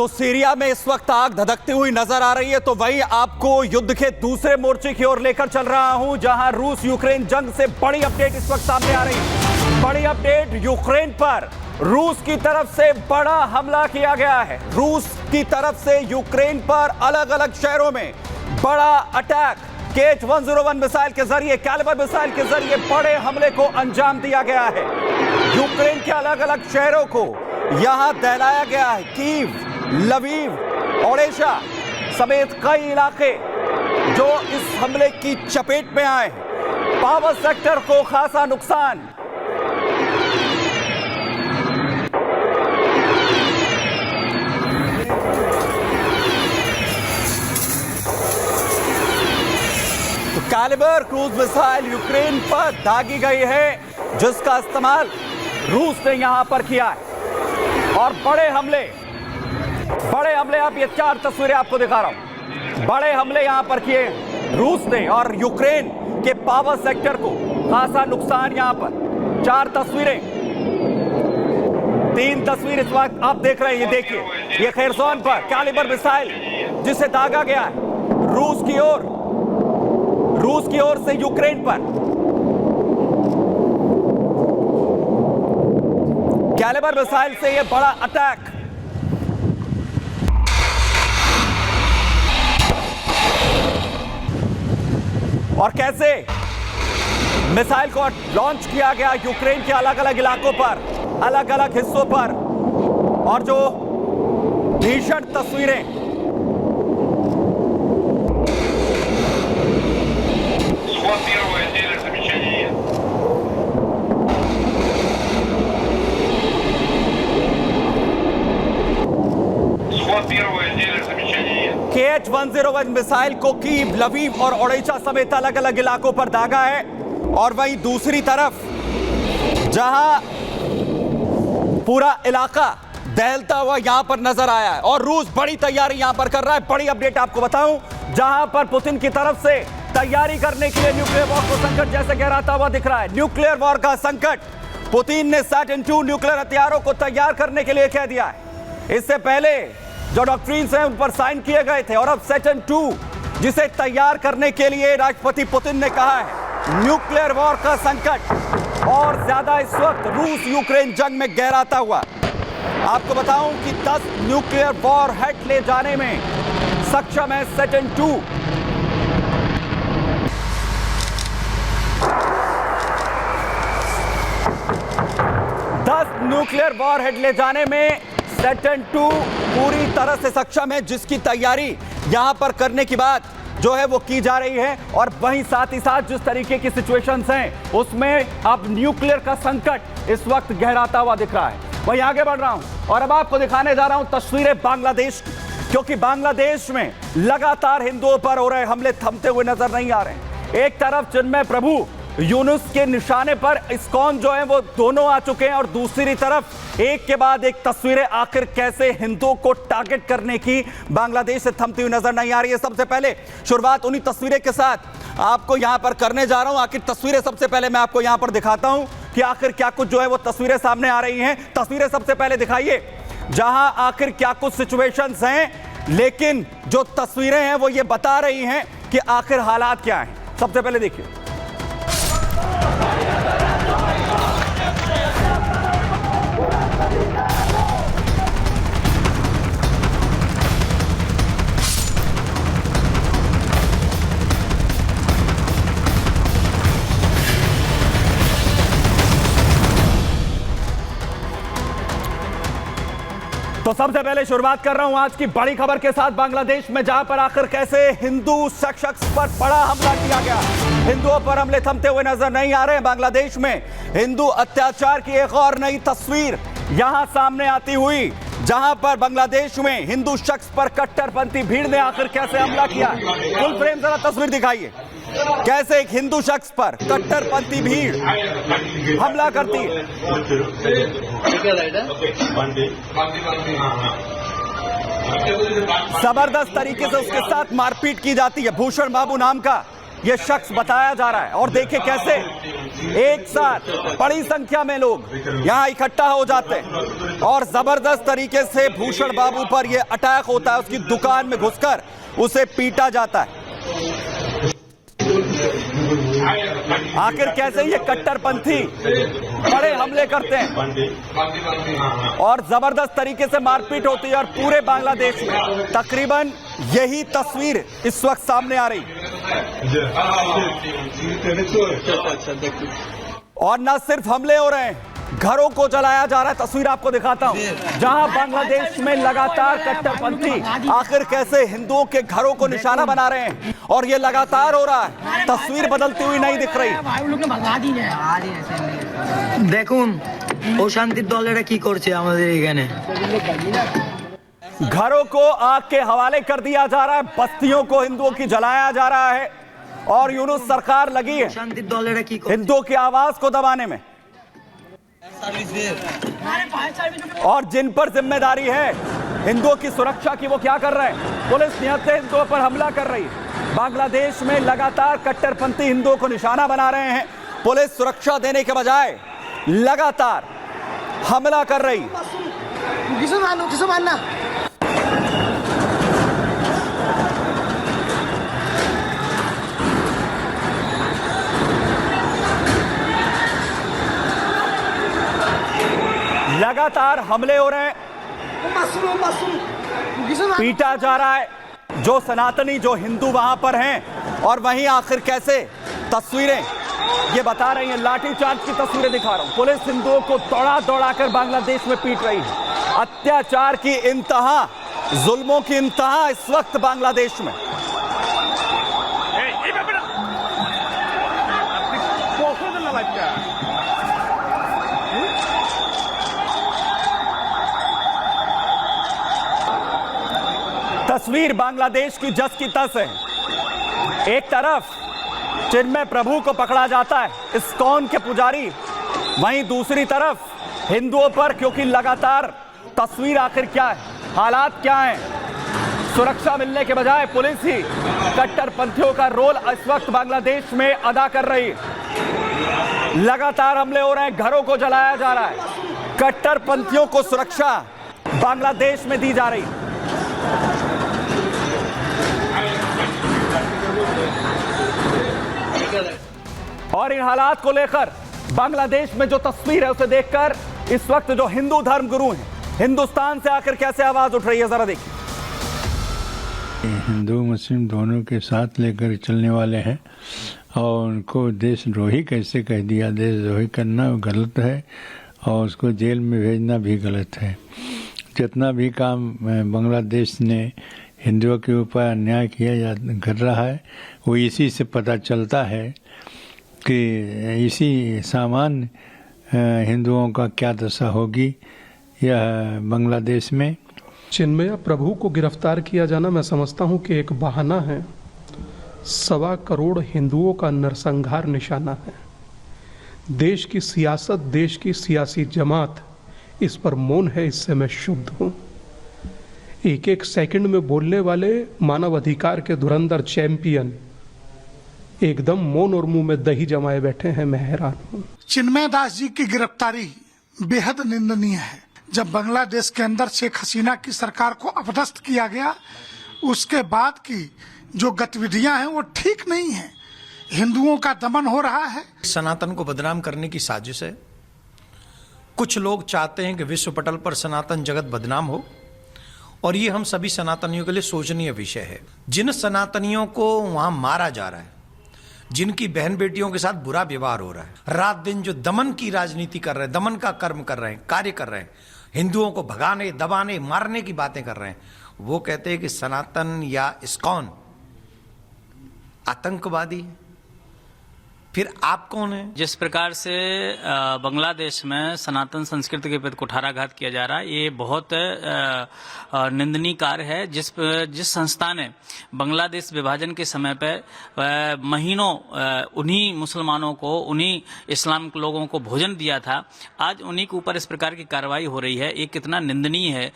तो सीरिया में इस वक्त आग धधकती हुई नजर आ रही है, तो वहीं आपको युद्ध के दूसरे मोर्चे की ओर लेकर चल रहा हूं, जहां रूस यूक्रेन जंग से बड़ी अपडेट इस वक्त सामने आ रही है। बड़ी अपडेट, यूक्रेन पर रूस की तरफ से बड़ा हमला किया गया है। रूस की तरफ से यूक्रेन पर अलग अलग शहरों में बड़ा अटैक KH-101 मिसाइल के जरिए, कैलिबर मिसाइल के जरिए बड़े हमले को अंजाम दिया गया है। यूक्रेन के अलग अलग शहरों को यहां दहलाया गया है। कीव, लवीव, ओडेशा समेत कई इलाके जो इस हमले की चपेट में आए हैं। पावर सेक्टर को खासा नुकसान। तो कैलिबर क्रूज मिसाइल यूक्रेन पर दागी गई है, जिसका इस्तेमाल रूस ने यहां पर किया है। और बड़े हमले, आप ये 4 तस्वीरें आपको दिखा रहा हूं। बड़े हमले यहां पर किए रूस ने और यूक्रेन के पावर सेक्टर को खासा नुकसान। यहां पर 4 तस्वीरें, 3 तस्वीर इस वक्त आप देख रहे हैं। ये देखिए, ये खेरसोन पर कैलिबर मिसाइल जिसे दागा गया है रूस की ओर से यूक्रेन पर। कैलिबर मिसाइल से यह बड़ा अटैक। और कैसे मिसाइल को लॉन्च किया गया यूक्रेन के अलग अलग इलाकों पर, अलग अलग हिस्सों पर। और जो भीषण तस्वीरें, KH-101 मिसाइल को कीव, लवीव और ओडेशा समेत अलग अलग इलाकों पर दागा है। और वहीं दूसरी तरफ जहां पूरा इलाका दहलता हुआ यहां पर नजर आया है और रूस बड़ी तैयारी यहां पर कर रहा है। बड़ी अपडेट आपको बताऊं, जहां पर पुतिन की तरफ से तैयारी करने के लिए न्यूक्लियर वॉर को संकट जैसे गहराता हुआ दिख रहा है। न्यूक्लियर वॉर का संकट, पुतिन ने सैटर्न-2 न्यूक्लियर हथियारों को तैयार करने के लिए कह दिया है। इससे पहले जो डॉक्ट्रिन्स हैं उन पर साइन किए गए थे, और अब सैटर्न-2 जिसे तैयार करने के लिए राष्ट्रपति पुतिन ने कहा है। न्यूक्लियर वॉर का संकट और ज्यादा इस वक्त रूस यूक्रेन जंग में गहराता हुआ। आपको बताऊं कि 10 न्यूक्लियर वॉर हेड ले जाने में सक्षम है सैटर्न-2। न्यूक्लियर वॉर हेड ले जाने में सैटर्न-2 पूरी तरह से सक्षम है, जिसकी तैयारी यहां पर करने की बात जो है वो की जा रही है। और वहीं साथ ही साथ जिस तरीके की सिचुएशंस हैं उसमें अब न्यूक्लियर का संकट इस वक्त गहराता हुआ दिख रहा है। वहीं आगे बढ़ रहा हूं और अब आपको दिखाने जा रहा हूं तस्वीरें बांग्लादेश की, क्योंकि बांग्लादेश में लगातार हिंदुओं पर हो रहे हमले थमते हुए नजर नहीं आ रहे। एक तरफ चिन्मय प्रभु यूनुस के निशाने पर इस्कॉन जो है वो दोनों आ चुके हैं, और दूसरी तरफ एक के बाद एक तस्वीरें आखिर कैसे हिंदुओं को टारगेट करने की बांग्लादेश से थमती हुई नजर नहीं आ रही है। सबसे पहले शुरुआत उन्हीं तस्वीरें के साथ आपको यहां पर करने जा रहा हूं। आखिर तस्वीरें सबसे पहले मैं आपको यहां पर दिखाता हूं कि आखिर क्या कुछ जो है वो तस्वीरें सामने आ रही हैं। तस्वीरें सबसे पहले दिखाइए, जहां आखिर क्या कुछ सिचुएशंस हैं, लेकिन जो तस्वीरें हैं वो ये बता रही हैं कि आखिर हालात क्या हैं। सबसे पहले देखिए, तो सबसे पहले शुरुआत कर रहा हूं आज की बड़ी खबर के साथ बांग्लादेश में, जहां पर आखिर कैसे हिंदू शख्स पर बड़ा हमला किया गया। हिंदुओं पर हमले थमते हुए नजर नहीं आ रहे हैं। बांग्लादेश में हिंदू अत्याचार की एक और नई तस्वीर यहां सामने आती हुई, जहां पर बांग्लादेश में हिंदू शख्स पर कट्टरपंथी भीड़ ने आखिर कैसे हमला किया। फुल फ्रेम जरा तस्वीर दिखाइए, कैसे एक हिंदू शख्स पर कट्टरपंथी भीड़ हमला करती है। जबरदस्त तरीके से उसके साथ मारपीट की जाती है। भूषण बाबू नाम का ये शख्स बताया जा रहा है। और देखिए कैसे एक साथ बड़ी संख्या में लोग यहां इकट्ठा हो जाते हैं और जबरदस्त तरीके से भूषण बाबू पर यह अटैक होता है। उसकी दुकान में घुसकर उसे पीटा जाता है। आखिर कैसे ये कट्टरपंथी बड़े हमले करते हैं और जबरदस्त तरीके से मारपीट होती है। और पूरे बांग्लादेश में तकरीबन यही तस्वीर इस वक्त सामने आ रही। और न सिर्फ हमले हो रहे हैं, घरों को जलाया जा रहा है। तस्वीर आपको दिखाता हूं जहां बांग्लादेश में लगातार कट्टरपंथी आखिर कैसे हिंदुओं के घरों को निशाना बना रहे हैं और ये लगातार हो रहा है। तस्वीर बदलती हुई नहीं दिख रही। देखुन अशांतिर दलेरा की करছে আমাদের এখানে। घरों को आग के हवाले कर दिया जा रहा है, बस्तियों को हिंदुओं की जलाया जा रहा है और यूनुस सरकार लगी है हिंदुओं की आवाज को दबाने में। और जिन पर जिम्मेदारी है हिंदुओं की सुरक्षा की, वो क्या कर रहे हैं? पुलिस निहत्थे हिंदुओं पर हमला कर रही है। बांग्लादेश में लगातार कट्टरपंथी हिंदुओं को निशाना बना रहे हैं। पुलिस सुरक्षा देने के बजाय लगातार हमला कर रही। किसे मारना? लगातार हमले हो रहे हैं, पीटा जा रहा है जो सनातनी, जो हिंदू वहां पर हैं। और वहीं आखिर कैसे तस्वीरें ये बता रही हैं, लाठीचार्ज की तस्वीरें दिखा रहा हूं। पुलिस हिंदुओं को दौड़ा दौड़ा कर बांग्लादेश में पीट रही है। अत्याचार की इंतहा, जुल्मों की इंतहा इस वक्त बांग्लादेश में। तस्वीर बांग्लादेश की जस की तस है। एक तरफ चिन्मय प्रभु को पकड़ा जाता है, इस्कॉन के पुजारी, वहीं दूसरी तरफ हिंदुओं पर, क्योंकि लगातार तस्वीर आखिर क्या है, हालात क्या हैं, सुरक्षा मिलने के बजाय पुलिस ही कट्टरपंथियों का रोल इस वक्त बांग्लादेश में अदा कर रही है। लगातार हमले हो रहे हैं, घरों को जलाया जा रहा है। कट्टरपंथियों को सुरक्षा बांग्लादेश में दी जा रही है। और इन हालात को लेकर बांग्लादेश में जो तस्वीर है उसे देखकर इस वक्त जो हिंदू धर्म गुरु हैं हिंदुस्तान से आकर कैसे आवाज उठ रही है, जरा देखिए। हिंदू मुस्लिम दोनों के साथ लेकर चलने वाले हैं और उनको देशद्रोही कैसे कह दिया। देशद्रोही करना गलत है और उसको जेल में भेजना भी गलत है। जितना भी काम बांग्लादेश ने हिंदुओं के ऊपर अन्याय किया कर रहा है, वो इसी से पता चलता है कि इसी सामान्य हिंदुओं का क्या दशा होगी यह बांग्लादेश में। चिन्मय प्रभु को गिरफ्तार किया जाना मैं समझता हूं कि एक बहाना है। 1.25 करोड़ हिंदुओं का नरसंहार निशाना है। देश की सियासत, देश की सियासी जमात इस पर मौन है, इससे मैं शुद्ध हूं। एक एक सेकंड में बोलने वाले मानव अधिकार के धुरंधर चैंपियन एकदम मौन और मुंह में दही जमाए बैठे हैं। मैं हैरान हूं। चिन्मय दास जी की गिरफ्तारी बेहद निंदनीय है। जब बांग्लादेश के अंदर शेख हसीना की सरकार को अपदस्थ किया गया, उसके बाद की जो गतिविधियां हैं वो ठीक नहीं है। हिंदुओं का दमन हो रहा है। सनातन को बदनाम करने की साजिश है। कुछ लोग चाहते हैं कि विश्व पटल पर सनातन जगत बदनाम हो और ये हम सभी सनातनियों के लिए सोचनीय विषय है। जिन सनातनियों को वहां मारा जा रहा है, जिनकी बहन बेटियों के साथ बुरा व्यवहार हो रहा है, रात दिन जो दमन की राजनीति कर रहे हैं, दमन का कर्म कर रहे हैं, कार्य कर रहे हैं, हिंदुओं को भगाने, दबाने, मारने की बातें कर रहे हैं, वो कहते हैं कि सनातन या इस्कॉन आतंकवादी है। फिर आप कौन है? जिस प्रकार से बांग्लादेश में सनातन संस्कृति के प्रति कुठाराघात किया जा रहा है, ये बहुत निंदनीय कार्य है। जिस संस्था ने बांग्लादेश विभाजन के समय पे महीनों उन्हीं मुसलमानों को, उन्हीं इस्लामिक लोगों को भोजन दिया था, आज उन्हीं के ऊपर इस प्रकार की कार्रवाई हो रही है। ये कितना निंदनीय है।